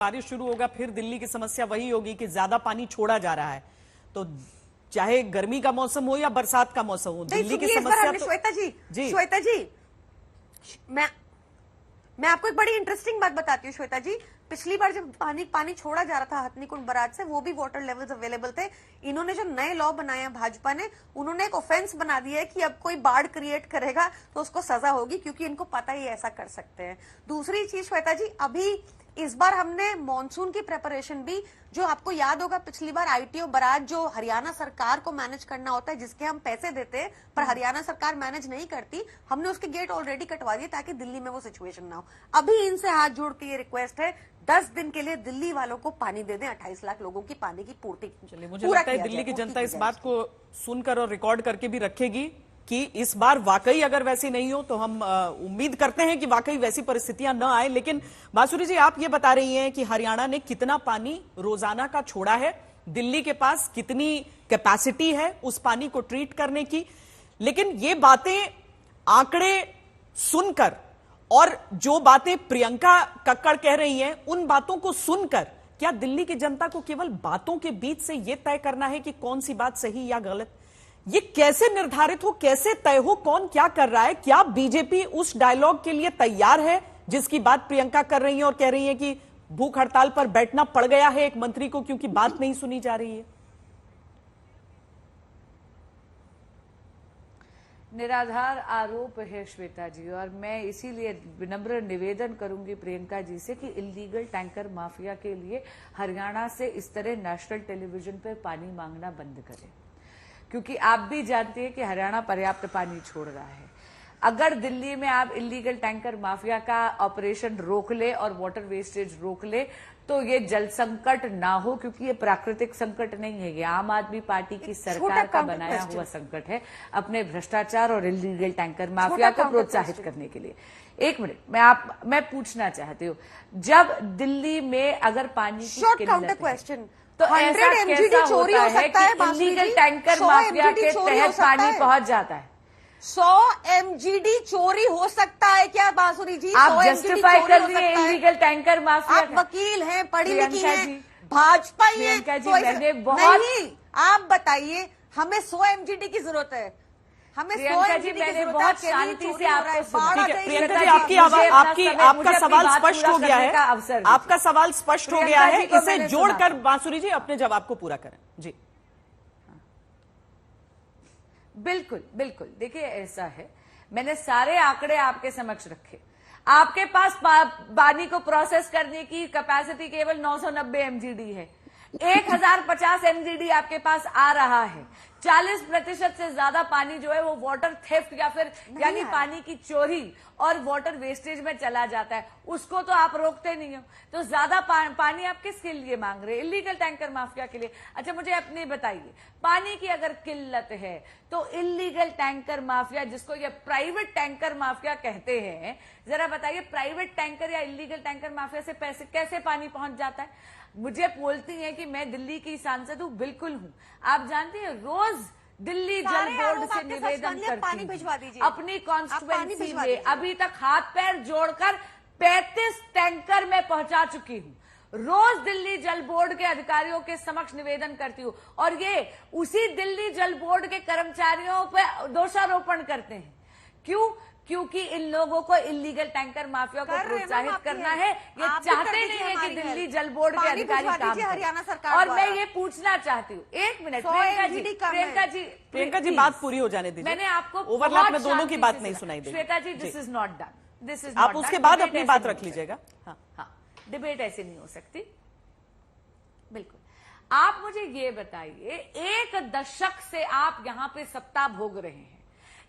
बारिश शुरू होगा फिर दिल्ली की समस्या वही होगी कि ज्यादा पानी छोड़ा जा रहा है। तो चाहे गर्मी का मौसम हो या बरसात का मौसम हो, दिल्ली की समस्या तो श्वेता जी मैं आपको एक बड़ी इंटरेस्टिंग बात बताती हूँ श्वेता जी। पिछली बार जब पानी छोड़ा जा रहा था हथनीकुंड बराज से, वो भी वाटर लेवल्स अवेलेबल थे। इन्होंने जो नए लॉ बनाए हैं भाजपा ने, उन्होंने एक ऑफेंस बना दिया है कि अब कोई बाढ़ क्रिएट करेगा तो उसको सजा होगी, क्योंकि इनको पता ही ऐसा कर सकते हैं। दूसरी चीज श्वेता जी, अभी इस बार हमने मॉनसून की प्रिपरेशन भी, जो आपको याद होगा पिछली बार आईटीओ बराज जो हरियाणा सरकार को मैनेज करना होता है, जिसके हम पैसे देते हैं पर हरियाणा सरकार मैनेज नहीं करती, हमने उसके गेट ऑलरेडी कटवा दिए ताकि दिल्ली में वो सिचुएशन ना हो। अभी इनसे हाथ जोड़ के ये रिक्वेस्ट है, 10 दिन के लिए दिल्ली वालों को पानी दे दें, 28 लाख लोगों की पानी की पूर्ति। चलिए, मुझे लगता है दिल्ली की जनता इस बात को सुनकर और रिकॉर्ड करके भी रखेगी कि इस बार वाकई अगर वैसी नहीं हो तो हम उम्मीद करते हैं कि वाकई वैसी परिस्थितियां न आए। लेकिन बांसुरी जी, आप ये बता रही हैं कि हरियाणा ने कितना पानी रोजाना का छोड़ा है, दिल्ली के पास कितनी कैपेसिटी है उस पानी को ट्रीट करने की, लेकिन ये बातें आंकड़े सुनकर और जो बातें प्रियंका कक्कड़ कह रही हैं उन बातों को सुनकर क्या दिल्ली की जनता को केवल बातों के बीच से यह तय करना है कि कौन सी बात सही या गलत? ये कैसे निर्धारित हो, कैसे तय हो कौन क्या कर रहा है? क्या बीजेपी उस डायलॉग के लिए तैयार है जिसकी बात प्रियंका कर रही है और कह रही है कि भूख हड़ताल पर बैठना पड़ गया है एक मंत्री को क्योंकि बात नहीं सुनी जा रही है? निराधार आरोप है श्वेता जी, और मैं इसीलिए विनम्र निवेदन करूंगी प्रियंका जी से कि इल्लीगल टैंकर माफिया के लिए हरियाणा से इस तरह नेशनल टेलीविजन पर पानी मांगना बंद करें, क्योंकि आप भी जानते हैं कि हरियाणा पर्याप्त पानी छोड़ रहा है। अगर दिल्ली में आप इल्लीगल टैंकर माफिया का ऑपरेशन रोक ले और वाटर वेस्टेज रोक ले तो ये जल संकट ना हो, क्योंकि ये प्राकृतिक संकट नहीं है, ये आम आदमी पार्टी की सरकार का बनाया हुआ संकट है अपने भ्रष्टाचार और इल्लीगल टैंकर माफिया को प्रोत्साहित करने के लिए। एक मिनट, मैं पूछना चाहती हूँ, जब दिल्ली में अगर पानी की किल्लत है तो ऐसा कैसा होता है कि इल्लीगल टैंकर माफिया के तहत पानी पहुंच जाता है? 100 MGD चोरी हो सकता है क्या बांसुरी जी? आप जस्टिफाई कर रही है इल्लीगल टैंकर माफिया? आप वकील हैं, पढ़ी लिखी हैं, भाजपा ही है, तो मैंने बहुत नहीं, आप बताइए, हमें 100 MGD की जरूरत है, हमें 100 MGD की जरूरत है। बहुत शांति से आपको सुना। प्रियंका जी, आपका सवाल स्पष्ट हो गया है, आपका सवाल स्पष्ट हो गया है, इसे जोड़कर बांसुरी जी अपने जवाब को पूरा करें जी। बिल्कुल बिल्कुल, देखिए ऐसा है, मैंने सारे आंकड़े आपके समक्ष रखे। आपके पास पानी को प्रोसेस करने की कैपेसिटी केवल 990 MGD है, 1050 MGD आपके पास आ रहा है। 40% से ज्यादा पानी जो है वो वाटर थेफ्ट या फिर यानी पानी की चोरी और वाटर वेस्टेज में चला जाता है, उसको तो आप रोकते नहीं हो। तो ज्यादा पानी आप किसके लिए मांग रहे हैं? इल्लीगल टैंकर माफिया के लिए। अच्छा, मुझे अपने बताइए, पानी की अगर किल्लत है तो इल्लीगल टैंकर माफिया, जिसको ये प्राइवेट टैंकर माफिया कहते हैं, जरा बताइए प्राइवेट टैंकर या इल्लीगल टैंकर माफिया से पैसे कैसे पानी पहुंच जाता है? मुझे बोलती हैं कि मैं दिल्ली की सांसद हूं, बिल्कुल हूं। आप जानती हैं, रोज दिल्ली जल बोर्ड से निवेदन करती हूं अपनी कॉन्स्टिट्यूएंसी में, अभी तक हाथ पैर जोड़कर 35 टैंकर में पहुंचा चुकी हूं। रोज दिल्ली जल बोर्ड के अधिकारियों के समक्ष निवेदन करती हूं, और ये उसी दिल्ली जल बोर्ड के कर्मचारियों पर दोषारोपण करते हैं। क्यों? क्योंकि इन लोगों को इल्लीगल टैंकर माफिया को प्रोत्साहित करना है। ये चाहते नहीं है कि दिल्ली जल बोर्ड के अधिकारी काम करें। हरियाणा सरकार और मैं ये पूछना चाहती हूँ, एक मिनट प्रियंका जी बात पूरी हो जाने दीजिए। मैंने आपको ओवरलैप में दोनों की बात नहीं सुनाई दी। Shweta ji, this is not done, this is आप उसके बाद अपनी बात रख लीजिएगा। हाँ, डिबेट ऐसे नहीं हो सकती। बिल्कुल। आप मुझे ये बताइए, 1 दशक से आप यहाँ पे सत्ता भोग रहे हैं,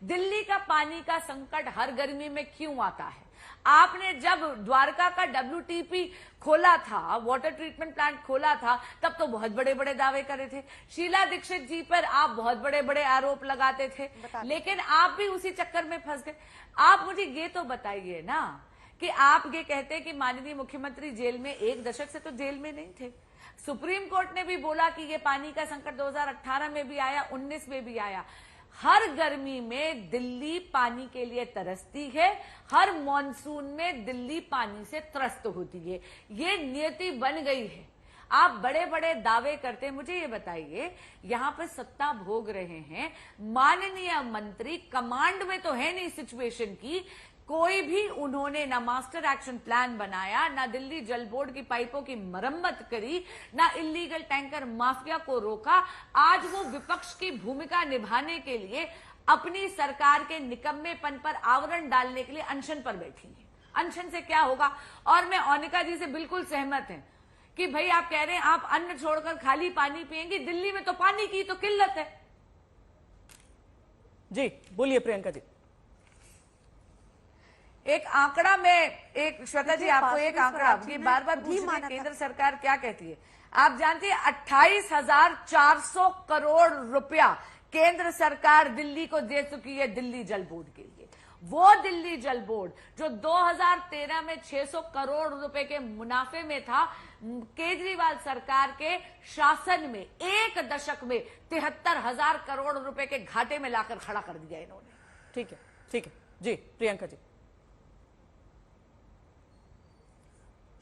दिल्ली का पानी का संकट हर गर्मी में क्यों आता है? आपने जब द्वारका का WTP खोला था, वाटर ट्रीटमेंट प्लांट खोला था, तब तो बहुत बड़े बड़े दावे करे थे। शीला दीक्षित जी पर आप बहुत बड़े बड़े आरोप लगाते थे, लेकिन आप भी उसी चक्कर में फंस गए। आप मुझे ये तो बताइए ना कि आप ये कहते हैं कि माननीय मुख्यमंत्री जेल में, 1 दशक से तो जेल में नहीं थे। सुप्रीम कोर्ट ने भी बोला कि ये पानी का संकट 2018 में भी आया, 19 में भी आया। हर गर्मी में दिल्ली पानी के लिए तरसती है, हर मॉनसून में दिल्ली पानी से त्रस्त होती है। ये नियति बन गई है। आप बड़े बड़े दावे करते हैं। मुझे ये बताइए, यहां पर सत्ता भोग रहे हैं माननीय मंत्री, कमांड में तो है नहीं सिचुएशन की, कोई भी उन्होंने ना मास्टर एक्शन प्लान बनाया, ना दिल्ली जल बोर्ड की पाइपों की मरम्मत करी, ना इलीगल टैंकर माफिया को रोका। आज वो विपक्ष की भूमिका निभाने के लिए अपनी सरकार के निकम्मेपन पर आवरण डालने के लिए अनशन पर बैठी है। अनशन से क्या होगा? और मैं ओनिका जी से बिल्कुल सहमत है कि भाई आप कह रहे हैं आप अन्न छोड़कर खाली पानी पिएंगे, दिल्ली में तो पानी की तो किल्लत है। जी बोलिए प्रियंका जी। एक आंकड़ा में, एक श्वेता जी आपको एक आंकड़ा, आपकी बार बार पूछ रही है केंद्र सरकार क्या कहती है। आप जानती है 28,400 करोड़ रुपया केंद्र सरकार दिल्ली को दे चुकी है दिल्ली जल बोर्ड के लिए। वो दिल्ली जल बोर्ड जो 2013 में 600 करोड़ रुपए के मुनाफे में था, केजरीवाल सरकार के शासन में एक दशक में 73,000 करोड़ रुपए के घाटे में लाकर खड़ा कर दिया इन्होंने। ठीक है, ठीक है जी। प्रियंका जी।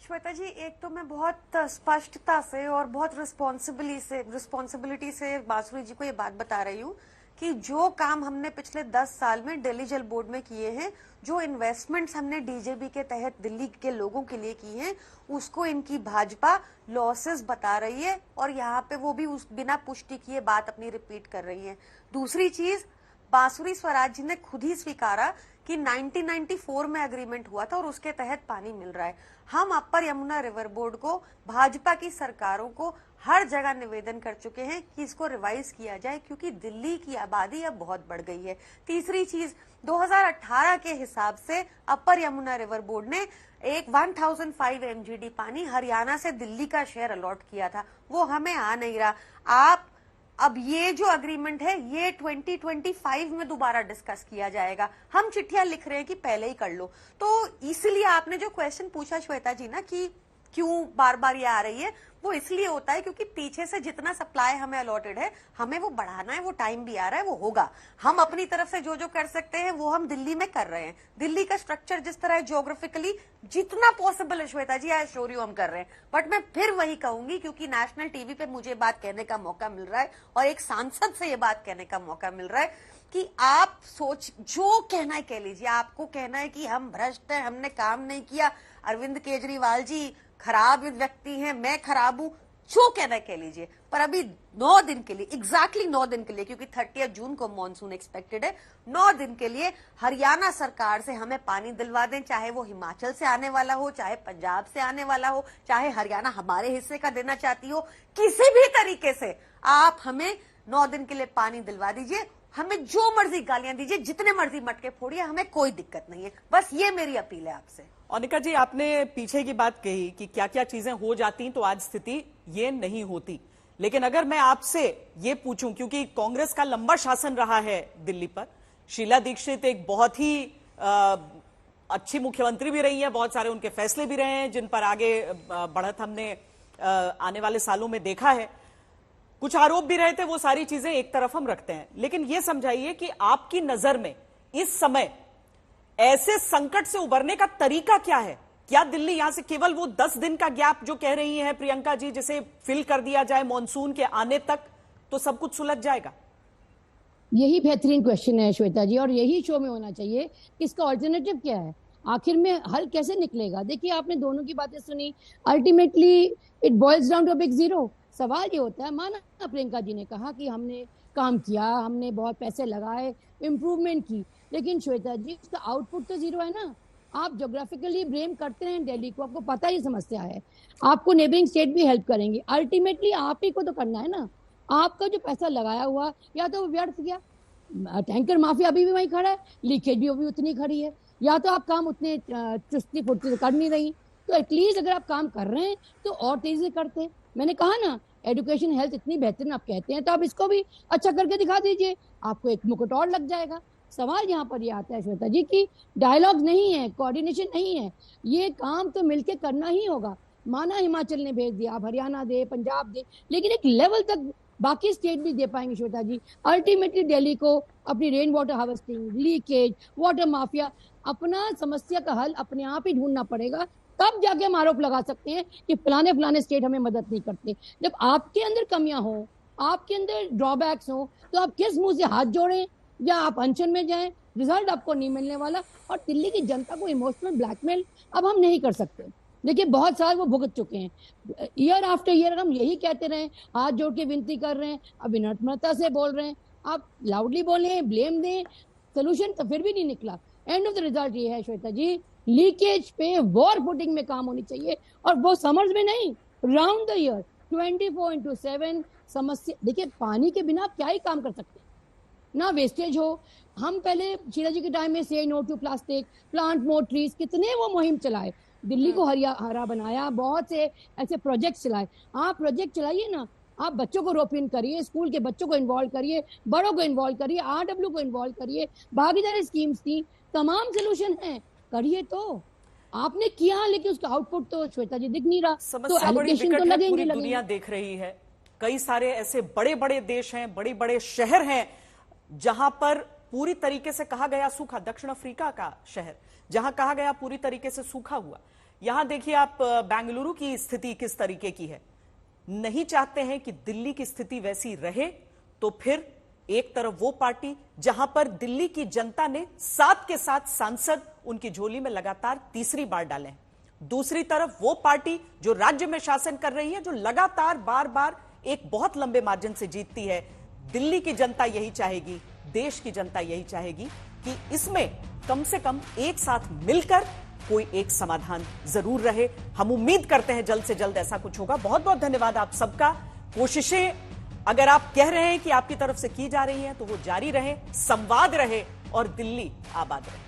श्वेता जी, एक तो मैं बहुत स्पष्टता से और बहुत रिस्पॉन्सिबिलिटी से बांसुरी जी को ये बात बता रही हूँ कि जो काम हमने पिछले 10 साल में दिल्ली जल बोर्ड में किए हैं, जो इन्वेस्टमेंट्स हमने डीजेबी के तहत दिल्ली के लोगों के लिए की हैं, उसको इनकी भाजपा लॉसेस बता रही है और यहाँ पे वो भी उस बिना पुष्टि किए बात अपनी रिपीट कर रही है। दूसरी चीज, बांसुरी स्वराज जी ने खुद ही स्वीकारा कि 1994 में एग्रीमेंट हुआ था और उसके तहत पानी मिल रहा है। हम अपर यमुना रिवर बोर्ड को, भाजपा की सरकारों को हर जगह निवेदन कर चुके हैं कि इसको रिवाइज किया जाए, क्योंकि दिल्ली की आबादी अब बहुत बढ़ गई है। तीसरी चीज, 2018 के हिसाब से अपर यमुना रिवर बोर्ड ने एक 1005 MGD पानी हरियाणा से दिल्ली का शेयर अलॉट किया था, वो हमें आ नहीं रहा। आप अब ये जो अग्रीमेंट है ये 2025 में दोबारा डिस्कस किया जाएगा। हम चिट्ठियां लिख रहे हैं कि पहले ही कर लो। तो इसलिए आपने जो क्वेश्चन पूछा श्वेता जी ना कि क्यों बार बार ये आ रही है, वो इसलिए होता है क्योंकि पीछे से जितना सप्लाई हमें अलॉटेड है हमें वो बढ़ाना है, वो टाइम भी आ रहा है, वो होगा। हम अपनी तरफ से जो जो कर सकते हैं वो हम दिल्ली में कर रहे हैं। दिल्ली का स्ट्रक्चर जिस तरह है ज्योग्राफिकली, जितना पॉसिबल है श्वेता जी, आई एश्योर यू हम कर रहे हैं। बट मैं फिर वही कहूंगी, क्योंकि नेशनल टीवी पे मुझे बात कहने का मौका मिल रहा है और एक सांसद से ये बात कहने का मौका मिल रहा है कि आप जो कहना है कह लीजिए। आपको कहना है कि हम भ्रष्ट हैं, हमने काम नहीं किया, अरविंद केजरीवाल जी खराब व्यक्ति हैं, मैं खराब हूं, जो कहना है कह लीजिए। पर अभी 9 दिन के लिए, एग्जैक्टली 9 दिन के लिए, क्योंकि 30 जून को मॉनसून एक्सपेक्टेड है, 9 दिन के लिए हरियाणा सरकार से हमें पानी दिलवा दें, चाहे वो हिमाचल से आने वाला हो, चाहे पंजाब से आने वाला हो, चाहे हरियाणा हमारे हिस्से का देना चाहती हो, किसी भी तरीके से आप हमें 9 दिन के लिए पानी दिलवा दीजिए। हमें जो मर्जी गालियां दीजिए, जितने मर्जी मटके फोड़िए, हमें कोई दिक्कत नहीं है। बस ये मेरी अपील है आपसे। ओनिका जी, आपने पीछे की बात कही कि क्या क्या चीजें हो जाती तो आज स्थिति ये नहीं होती, लेकिन अगर मैं आपसे ये पूछूं, क्योंकि कांग्रेस का लंबा शासन रहा है दिल्ली पर, शीला दीक्षित एक बहुत ही अच्छी मुख्यमंत्री भी रही है, बहुत सारे उनके फैसले भी रहे हैं जिन पर आगे बढ़त हमने आने वाले सालों में देखा है। कुछ आरोप भी रहे थे, वो सारी चीजें एक तरफ हम रखते हैं, लेकिन ये समझाइए कि आपकी नजर में इस समय ऐसे संकट से उबरने का तरीका क्या है? क्या दिल्ली यहां से केवल वो 10 दिन का गैप जो कह रही है प्रियंका जी, जिसे फिल कर दिया जाए मॉनसून के आने तक, तो सब कुछ सुलझ जाएगा? यही बेहतरीन क्वेश्चन है श्वेता जी, और यही शो में होना चाहिए। इसका ऑल्टरनेटिव क्या है, आखिर में हल कैसे निकलेगा? देखिए, आपने दोनों की बातें सुनी, ultimately it boils down to big zero. सवाल ये होता है, माना प्रियंका जी ने कहा कि हमने काम किया, हमने बहुत पैसे लगाए, इम्प्रूवमेंट की, लेकिन श्वेता जी उसका आउटपुट तो जीरो है ना। आप ज्योग्राफिकली ब्लेम करते हैं दिल्ली को, आपको पता ही समस्या है, आपको नेबरिंग स्टेट भी हेल्प करेंगे, अल्टीमेटली आप ही को तो करना है ना। आपका जो पैसा लगाया हुआ या तो वो व्यर्थ गया, टैंकर माफिया अभी भी वहीं खड़ा है, लीकेज भी अभी उतनी खड़ी है, या तो आप काम उतने चुस्ती फुर्ती से कर नहीं रही। तो एटलीस्ट अगर आप काम कर रहे हैं तो और तेजी से करते। मैंने कहा ना, एजुकेशन हेल्थ इतनी बेहतरीन आप कहते हैं, तो आप इसको भी अच्छा करके दिखा दीजिए, आपको एक मुकुट और लग जाएगा। सवाल यहाँ पर ये आता है श्वेता जी कि डायलॉग नहीं है, कोऑर्डिनेशन नहीं है, ये काम तो मिलके करना ही होगा। माना हिमाचल ने भेज दिया, आप हरियाणा दे, पंजाब दे, लेकिन एक लेवल तक बाकी स्टेट भी दे पाएंगे श्वेता जी। अल्टीमेटली दिल्ली को अपनी rain water harvesting, leakage, water mafia, अपना समस्या का हल अपने आप ही ढूंढना पड़ेगा। तब जाके हम आरोप लगा सकते हैं कि फलाने स्टेट हमें मदद नहीं करते। जब आपके अंदर कमियां हो, आपके अंदर ड्रॉबैक्स हो, तो आप किस मुंह से हाथ जोड़ें या आप अनशन में जाएं, रिजल्ट आपको नहीं मिलने वाला। और दिल्ली की जनता को इमोशनल ब्लैकमेल अब हम नहीं कर सकते। देखिए बहुत साल वो भुगत चुके हैं, ईयर आफ्टर ईयर हम यही कहते रहे, हाथ जोड़ के विनती कर रहे हैं, अब विनम्रता से बोल रहे हैं, आप लाउडली बोले, ब्लेम दें, सोल्यूशन तो फिर भी नहीं निकला। एंड ऑफ द रिजल्ट ये है श्वेता जी, लीकेज पे वॉर फुटिंग में काम होनी चाहिए, और वो समर्स में नहीं, राउंड द ईयर 24/7 समस्या। देखिए पानी के बिना आप क्या ही काम कर सकते हैं, ना वेस्टेज हो। हम पहले शीला जी के टाइम में से no to plastic, plant more trees, कितने वो मुहिम चलाए, दिल्ली को हरा बनाया, बहुत से ऐसे प्रोजेक्ट चलाए। आप प्रोजेक्ट चलाइए ना, आप बच्चों को रोप इन करिए, स्कूल के बच्चों को इन्वॉल्व करिए, बड़ों को इन्वॉल्व करिए, RW को इन्वॉल्व करिए, भागीदारी स्कीम्स थी, तमाम सोल्यूशन हैं, करिए। तो आपने किया लेकिन उसका आउटपुट तो श्वेता जी दिख नहीं रहा। समस्या बड़ी विकट है, पूरी दुनिया देख रही है। कई सारे ऐसे बड़े बड़े देश हैं, बड़े बड़े शहर हैं जहां पर पूरी तरीके से कहा गया सूखा, दक्षिण अफ्रीका का शहर जहां कहा गया पूरी तरीके से सूखा हुआ। यहां देखिए आप बेंगलुरु की स्थिति किस तरीके की है। नहीं चाहते हैं कि दिल्ली की स्थिति वैसी रहे, तो फिर एक तरफ वो पार्टी जहां पर दिल्ली की जनता ने 7 के 7 सांसद उनकी झोली में लगातार तीसरी बार डाले, दूसरी तरफ वो पार्टी जो राज्य में शासन कर रही है, जो लगातार बार बार एक बहुत लंबे मार्जिन से जीतती है। दिल्ली की जनता यही चाहेगी, देश की जनता यही चाहेगी कि इसमें कम से कम एक साथ मिलकर कोई एक समाधान जरूर रहे। हम उम्मीद करते हैं जल्द से जल्द ऐसा कुछ होगा। बहुत बहुत धन्यवाद आप सबका। कोशिशें अगर आप कह रहे हैं कि आपकी तरफ से की जा रही हैं तो वो जारी रहे, संवाद रहे और दिल्ली आबाद रहे।